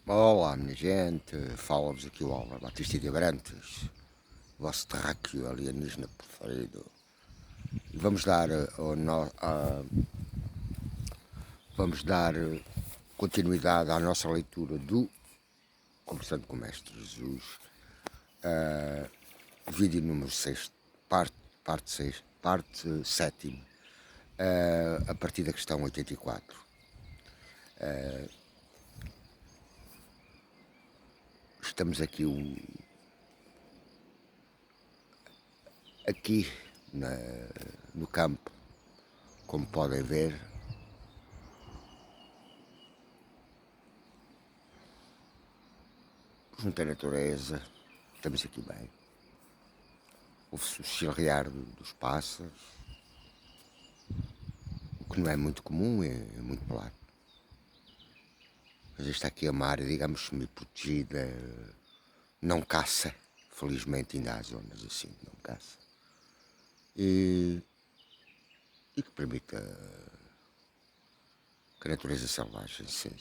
Olá, minha gente, fala-vos aqui o Álvaro Batista de Abrantes, vosso terráqueo alienígena preferido. E vamos dar, vamos dar continuidade à nossa leitura do Conversando com o Mestre Jesus, vídeo número 6, parte 6, parte 7, a partir da questão 84. Estamos aqui no campo, como podem ver, junto à natureza. Estamos aqui bem. Ouve-se o chilrear dos pássaros, o que não é muito comum, é muito claro. Mas está aqui a uma área, digamos, semi-protegida, não caça. Felizmente ainda há zonas assim, não caça. E que permita que a natureza selvagem se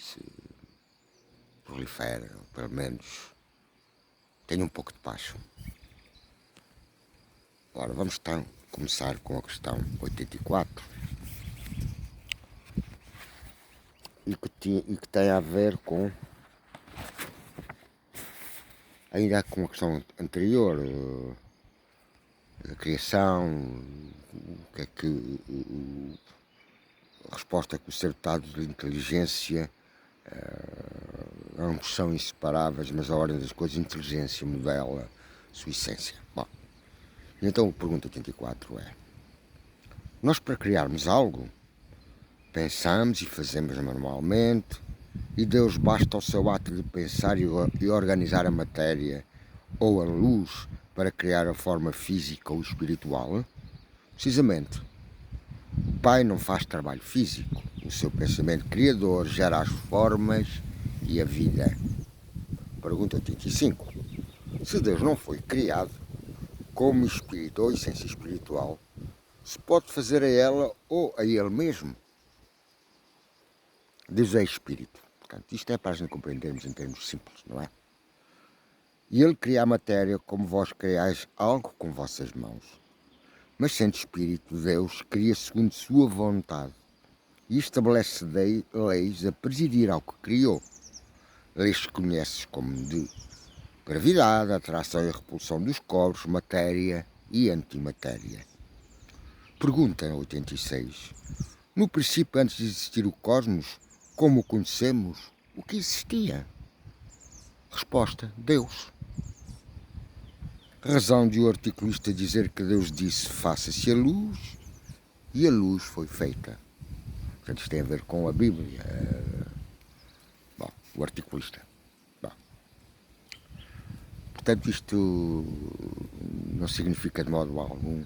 prolifere, ou pelo menos tenha um pouco de paz. Ora, vamos então começar com a questão 84. E que tem a ver com, ainda com a questão anterior, a criação, o que é que a resposta que o ser dotado de inteligência, ambos são inseparáveis, mas a ordem das coisas, inteligência modela sua essência. Bom, então a pergunta 84 é: nós, para criarmos algo, pensamos e fazemos manualmente, e Deus basta o seu ato de pensar e organizar a matéria ou a luz para criar a forma física ou espiritual? Precisamente, o Pai não faz trabalho físico. O seu pensamento criador gera as formas e a vida. Pergunta 85. Se Deus não foi criado como espírito ou essência espiritual, se pode fazer a ela ou a ele mesmo? Deus é espírito. Portanto, isto é para a gente compreendermos em termos simples, não é? E ele cria a matéria como vós criais algo com vossas mãos. Mas sendo espírito, Deus cria segundo sua vontade e estabelece leis a presidir ao que criou. Leis que conheces como de gravidade, atração e repulsão dos corpos, matéria e antimatéria. Pergunta 86. No princípio, antes de existir o cosmos, como o conhecemos, o que existia? Resposta: Deus. Razão de o articulista dizer que Deus disse: faça-se a luz, e a luz foi feita. Portanto, isto tem a ver com a Bíblia. Bom, o articulista. Bom. Portanto, isto não significa de modo algum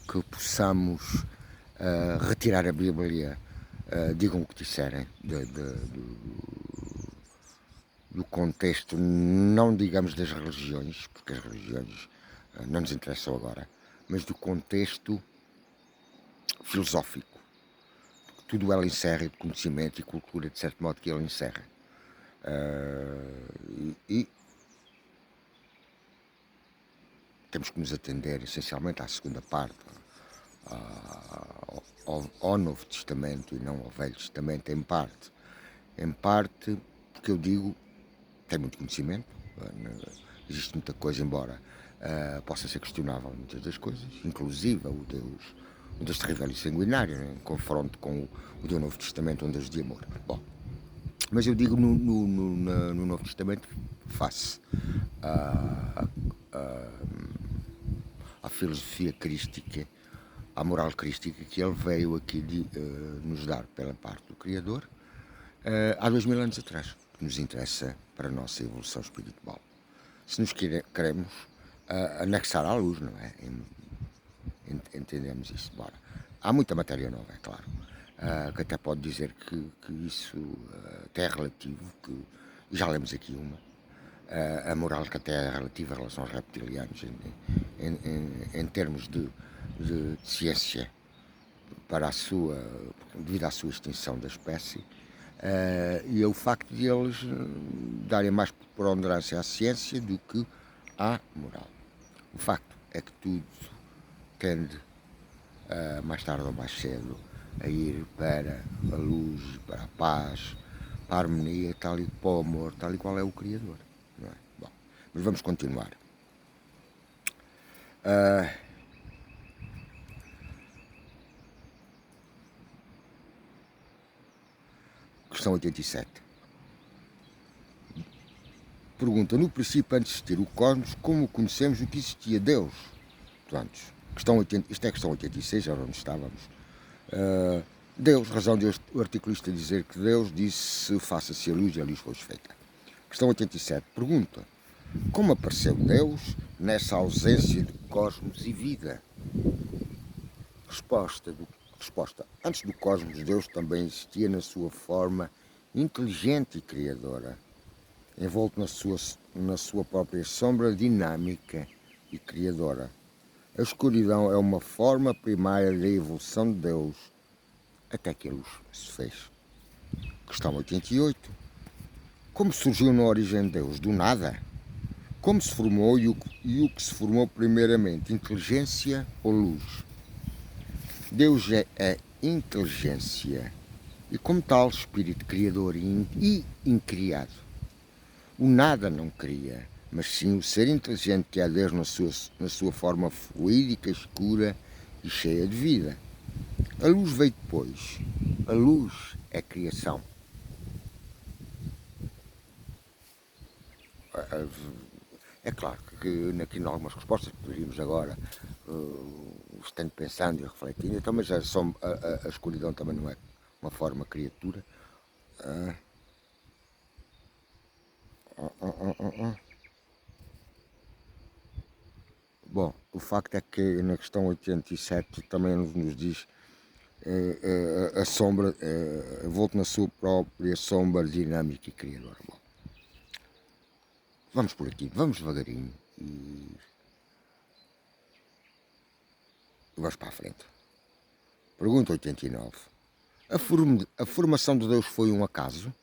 que possamos retirar a Bíblia, digam o que disserem, do contexto, não digamos das religiões, porque as religiões não nos interessam agora, mas do contexto filosófico. Tudo ela encerra, de conhecimento e cultura, de certo modo que ele encerra. E temos que nos atender essencialmente à segunda parte, ao Novo Testamento e não ao Velho Testamento, em parte. Em parte, porque eu digo, tem muito conhecimento, existe muita coisa, embora possa ser questionável muitas das coisas, inclusive o Deus terrível e sanguinário, em confronto com o do Novo Testamento, um Deus de amor. Bom, mas eu digo no Novo Testamento, face à filosofia crística, à moral crística que ele veio aqui nos dar pela parte do Criador há 2000 anos atrás, que nos interessa para a nossa evolução espiritual. Se nos queremos anexar à luz, não é? Entendemos isso. Bora. Há muita matéria nova, é claro, que até pode dizer que isso até é relativo, que já lemos aqui uma, a moral que até é relativa em relação aos reptilianos, em termos de ciência, para devido à sua extinção da espécie, E é o facto de eles darem mais preponderância à ciência do que à moral. O facto é que tudo tende, mais tarde ou mais cedo, a ir para a luz, para a paz, para a harmonia, tal e para o amor, tal e qual é o Criador. Não é? Bom, mas vamos continuar. Questão 87. Pergunta, no princípio, antes de existir o cosmos, como conhecemos o que existia Deus? Portanto, isto é a questão 86, já onde estávamos. Deus, razão de o articulista dizer que Deus disse faça-se a luz e a luz foi feita. Questão 87. Pergunta, como apareceu Deus nessa ausência de cosmos e vida? Resposta. Antes do cosmos, Deus também existia na sua forma inteligente e criadora, envolto na sua própria sombra dinâmica e criadora. A escuridão é uma forma primária da evolução de Deus, até que a luz se fez. Questão 88. Como surgiu na origem de Deus? Do nada? Como se formou e o que se formou primeiramente? Inteligência ou luz? Deus é a inteligência e, como tal, espírito criador e incriado. O nada não cria, mas sim o ser inteligente que é Deus na sua forma fluídica, escura e cheia de vida. A luz veio depois. A luz é criação. É claro que aqui em algumas respostas poderíamos agora, estando pensando e refletindo, então, mas a escuridão também não é uma forma criatura. Bom, o facto é que na questão 87 também nos diz a sombra, volto na sua própria sombra dinâmica e criadora. Bom, vamos por aqui, vamos devagarinho e vamos para a frente. Pergunta 89. A formação de Deus foi um acaso?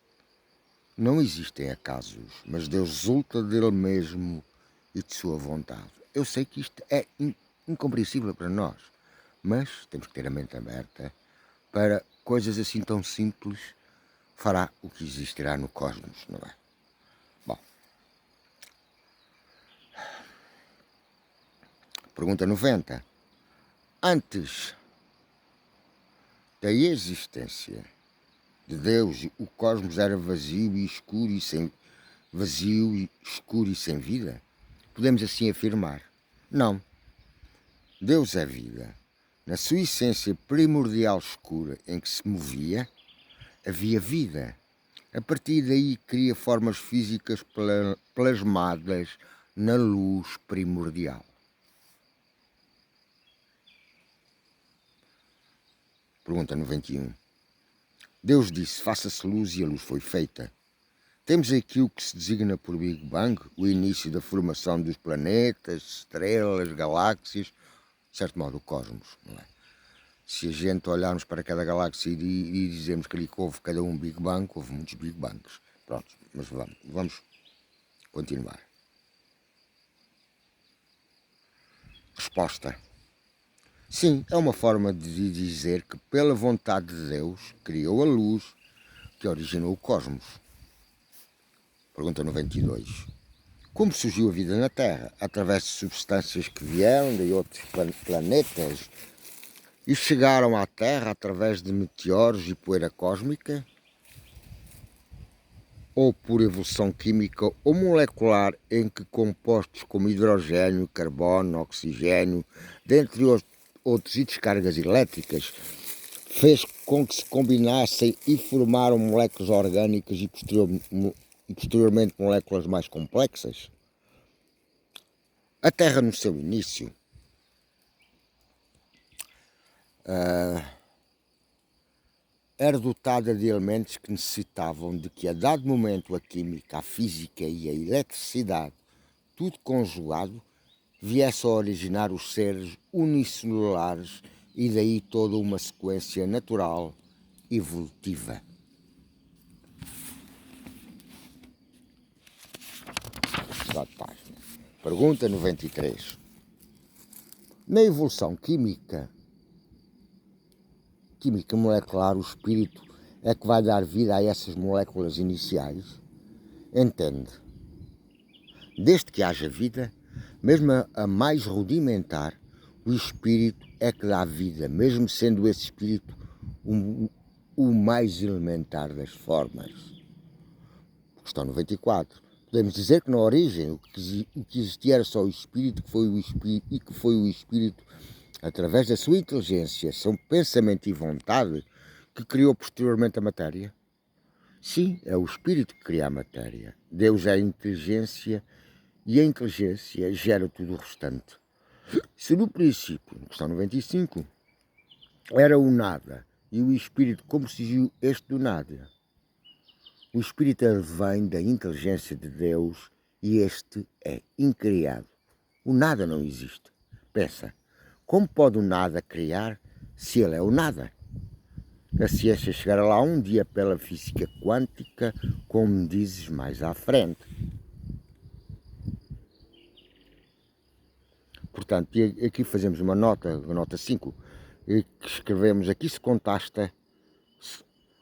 Não existem acasos, mas Deus resulta dele mesmo e de sua vontade. Eu sei que isto é incompreensível para nós, mas temos que ter a mente aberta para coisas assim tão simples. Fará o que existirá no cosmos, não é? Bom. Pergunta 90. Antes da existência de Deus, o cosmos era vazio e escuro e sem vida? Podemos assim afirmar? Não. Deus é vida. Na sua essência primordial escura em que se movia, havia vida. A partir daí cria formas físicas plasmadas na luz primordial. Pergunta 91. Deus disse, faça-se luz e a luz foi feita. Temos aqui o que se designa por Big Bang, o início da formação dos planetas, estrelas, galáxias, de certo modo o cosmos, não é? Se a gente olharmos para cada galáxia e dizemos que ali houve cada um Big Bang, houve muitos Big Bangs. Pronto, mas vamos continuar. Resposta. Sim, é uma forma de dizer que pela vontade de Deus criou a luz que originou o cosmos. Pergunta 92. Como surgiu a vida na Terra? Através de substâncias que vieram de outros planetas e chegaram à Terra através de meteoros e poeira cósmica? Ou por evolução química ou molecular em que compostos como hidrogênio, carbono, oxigênio, dentre outros e descargas elétricas, fez com que se combinassem e formaram moléculas orgânicas e posteriormente moléculas mais complexas? A Terra no seu início era dotada de elementos que necessitavam de que a dado momento a química, a física e a eletricidade, tudo conjugado, viesse a originar os seres unicelulares e daí toda uma sequência natural evolutiva. mudar de página. Pergunta 93. Na evolução química molecular, o espírito é que vai dar vida a essas moléculas iniciais? Entende? Desde que haja vida, mesmo a mais rudimentar, o espírito é que dá vida, mesmo sendo esse espírito o mais elementar das formas. Questão 94. Podemos dizer que na origem o que existia era só o espírito, que foi o espírito, através da sua inteligência, seu pensamento e vontade, que criou posteriormente a matéria? Sim, é o espírito que cria a matéria. Deus é a inteligência e a inteligência gera tudo o restante. Se no princípio, questão 95, era o nada e o espírito como surgiu este do nada, o espírito vem da inteligência de Deus e este é incriado. O nada não existe. Pensa, como pode o nada criar se ele é o nada? A ciência chegará lá um dia pela física quântica, como dizes mais à frente. Portanto, aqui fazemos uma nota 5, e que escrevemos, aqui se contasta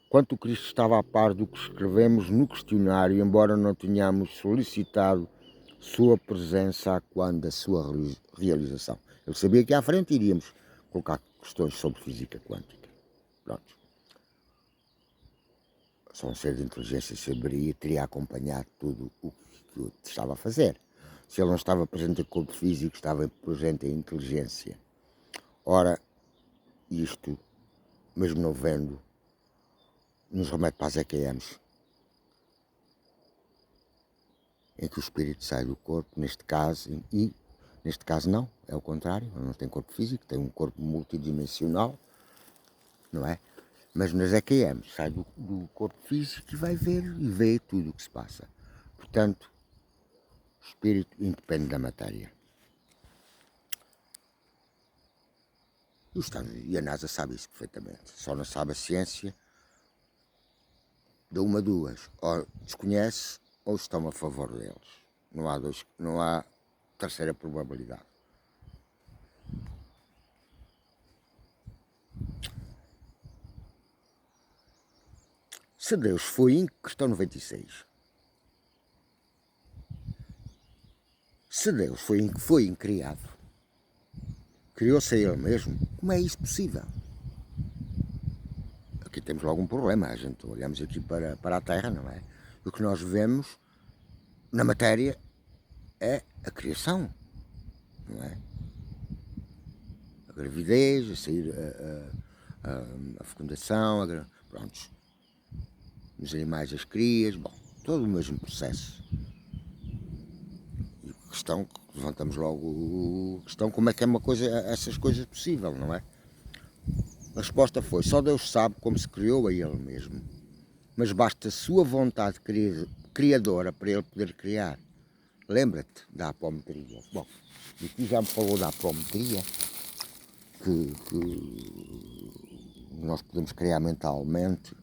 quanto Cristo estava a par do que escrevemos no questionário, embora não tenhamos solicitado sua presença quando da sua realização. Eu sabia que à frente iríamos colocar questões sobre física quântica. Pronto. Só um ser de inteligência saberia, teria acompanhado tudo o que eu estava a fazer. Se ele não estava presente em corpo físico, estava presente em inteligência. Ora, isto, mesmo não vendo, nos remete para as EQMs, em que o espírito sai do corpo, neste caso, e neste caso não, é o contrário, não tem corpo físico, tem um corpo multidimensional, não é? Mas nas EQMs sai do corpo físico e vai ver e vê tudo o que se passa. Portanto, o espírito independe da matéria. E a NASA sabe isso perfeitamente, só não sabe a ciência de uma a duas, ou desconhece ou estão a favor deles. Não há terceira probabilidade. Se Deus foi, questão 96. Se Deus foi incriado, criou-se a Ele mesmo, como é isso possível? Aqui temos logo um problema, a gente olhamos aqui para a Terra, não é? O que nós vemos na matéria é a criação, não é? A gravidez, a sair, a fecundação, pronto. Nos animais as crias, bom, todo o mesmo processo. E questão, levantamos logo a questão, como é que é essas coisas possível, não é? A resposta foi, só Deus sabe como se criou a Ele mesmo, mas basta a sua vontade criadora para Ele poder criar. Lembra-te da apometria. Bom, aqui já me falou da apometria, que nós podemos criar mentalmente,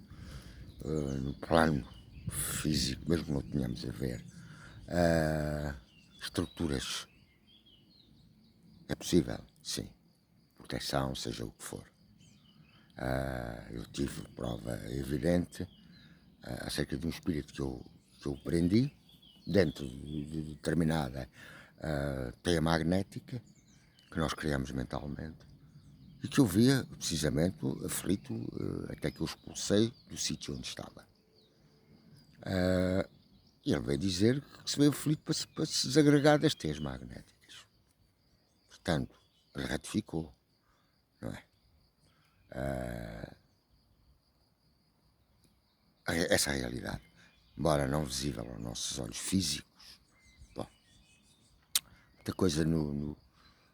no plano físico, mesmo que não tenhamos a ver, estruturas. É possível, sim. Proteção, seja o que for. Eu tive prova evidente acerca de um espírito que eu prendi dentro de determinada teia magnética que nós criamos mentalmente e que eu via precisamente aflito até que eu expulsei do sítio onde estava. E ele veio dizer que se veio aflito para se desagregar das teias magnéticas. Portanto, ele ratificou, não é? Essa realidade, embora não visível aos nossos olhos físicos, bom, muita coisa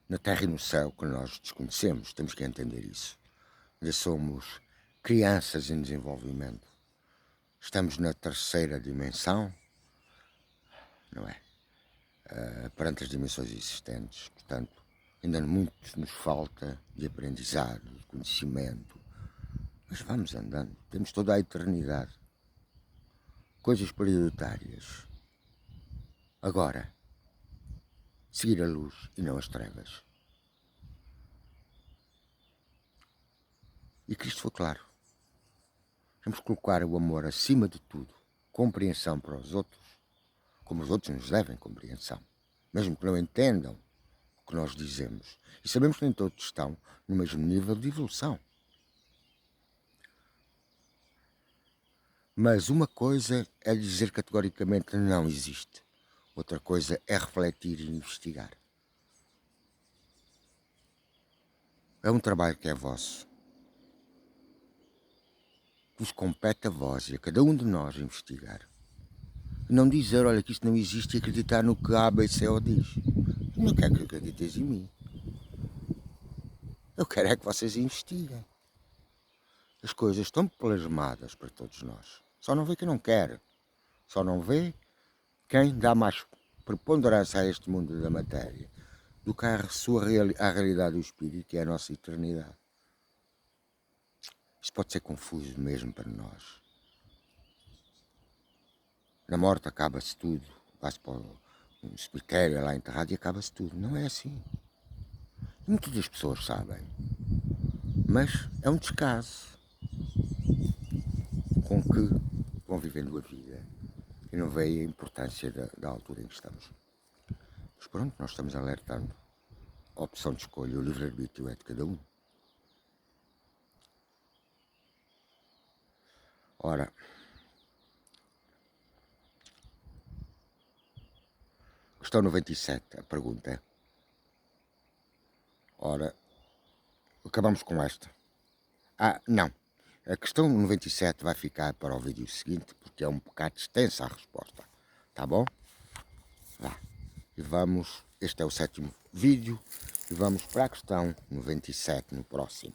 na Terra e no céu que nós desconhecemos, temos que entender isso. Ainda somos crianças em desenvolvimento, estamos na terceira dimensão, não é? Perante as dimensões existentes, portanto, ainda muito nos falta de aprendizado, de conhecimento, mas vamos andando, temos toda a eternidade. Coisas prioritárias. Agora, seguir a luz e não as trevas. E Cristo foi claro. Temos que colocar o amor acima de tudo, compreensão para os outros, como os outros nos devem compreensão, mesmo que não entendam o que nós dizemos. E sabemos que nem todos estão no mesmo nível de evolução. Mas uma coisa é dizer categoricamente não existe. Outra coisa é refletir e investigar. É um trabalho que é vosso. Vos compete a vós e a cada um de nós investigar. E não dizer, olha, que isto não existe e acreditar no que A, B, C, O diz. Eu não quero que acredites em mim. Eu quero é que vocês investiguem. As coisas estão plasmadas para todos nós. Só não vê quem não quer. Só não vê quem dá mais preponderância a este mundo da matéria do que à realidade do espírito, que é a nossa eternidade. Isto pode ser confuso mesmo para nós. Na morte acaba-se tudo. Vai-se para um cemitério lá enterrado e acaba-se tudo. Não é assim. Muitas das pessoas sabem. Mas é um descaso com que vão vivendo a vida e não veem a importância da altura em que estamos. Mas pronto, nós estamos alertando. A opção de escolha, o livre-arbítrio é de cada um. Ora, questão 97, a pergunta é. Ora, acabamos com esta. Não. A questão 97 vai ficar para o vídeo seguinte, porque é um bocado extensa a resposta. Tá bom? Vá. E vamos, este é o 7º vídeo, e vamos para a questão 97 no próximo.